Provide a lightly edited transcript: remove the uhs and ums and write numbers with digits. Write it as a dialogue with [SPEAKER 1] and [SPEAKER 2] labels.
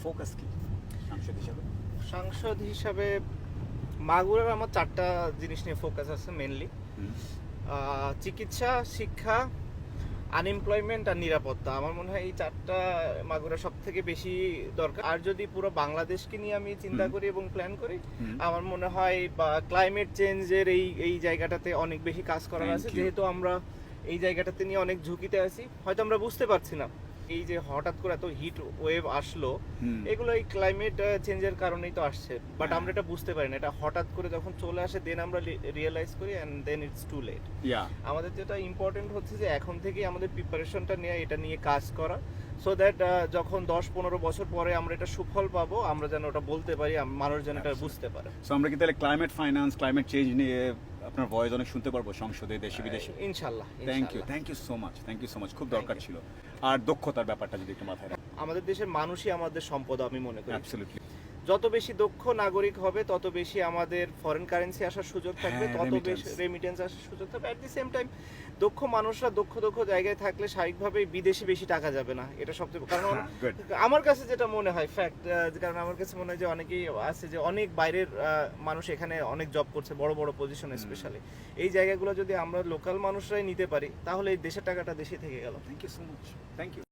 [SPEAKER 1] Focus কি সাংসদ হিসাবে?
[SPEAKER 2] সাংসদ হিসাবে মাগুরার আমার 4টা জিনিস নিয়ে ফোকাস আছে মেনলি। চিকিৎসা, শিক্ষা, আনএমপ্লয়মেন্ট আর নিরাপত্তা। আমার মনে হয় এই 4টা মাগুরা সব থেকে বেশি দরকার। আর যদি পুরো বাংলাদেশকে নিয়ে আমি চিন্তা করি এবং প্ল্যান করি, আমার মনে হয় বা ক্লাইমেট চেঞ্জের এই জায়গাটাতে অনেক বেশি কাজ করার আছে, যেহেতু আমরা এই জায়গাটাতে নিয়ে অনেক ঝুঁকিতে আছি। হয়তো আমরা বুঝতে পারছি না এই যে হঠাৎ করে এত হিট ওয়েভ আসলো, এগুলো এই ক্লাইমেট চেঞ্জের কারণেই তো আসছে, বাট আমরা এটা বুঝতে পারি না। এটা হঠাৎ করে যখন চলে আসে দেন আমরা রিয়েলাইজ করি and then it's too late. আমাদের যেটা ইম্পর্টেন্ট হচ্ছে যে এখন থেকেই আমাদের প্রিপারেশনটা নিয়ে এটা নিয়ে কাজ করা, সো দ্যাট যখন 10-15 বছর পরে আমরা এটা সুফল পাবো, আমরা যেন ওটা বলতে পারি, মানুষ যেন এটা বুঝতে পারে।
[SPEAKER 1] সো আমরা কি তাহলে ক্লাইমেট ফাইন্যান্স, ক্লাইমেট চেঞ্জ নিয়ে আপনার ভয়েস অনেক শুনতে পারবো সংসদে, দেশে বিদেশে?
[SPEAKER 2] ইনশাআল্লাহ।
[SPEAKER 1] থ্যাংক ইউ সো মাচ, খুব দরকার ছিল। আর দক্ষতার ব্যাপারটা যদি একটু মাথায় রাখেন।
[SPEAKER 2] আমাদের দেশের মানুষই আমাদের সম্পদ আমি মনে করি।
[SPEAKER 1] অ্যাবসলিউটলি।
[SPEAKER 2] যত বেশি দক্ষ নাগরিক হবে তত বেশি আমাদের ফরেন কারেন্সি আসার সুযোগ থাকবে, তত বেশি রেমিটেন্স আসার সুযোগ থাকবে। অ্যাট দি সেম টাইম দক্ষ মানুষরা দক্ষ জায়গায় থাকলে স্বাভাবিকভাবে বিদেশে বেশি টাকা যাবে না, এটা সবচেয়ে কারণ আমার কাছে যেটা মনে হয় ফ্যাক্ট। কারণ আমার কাছে মনে হয় যে অনেকেই আছে যে অনেক বাইরের মানুষ এখানে অনেক জব করছে, বড় বড় পজিশনে স্পেশালি। এই জায়গাগুলো যদি আমরা লোকাল মানুষরাই নিতে পারি তাহলে এই দেশের টাকাটা দেশে থেকে গেল।
[SPEAKER 1] Thank you so much. Thank you.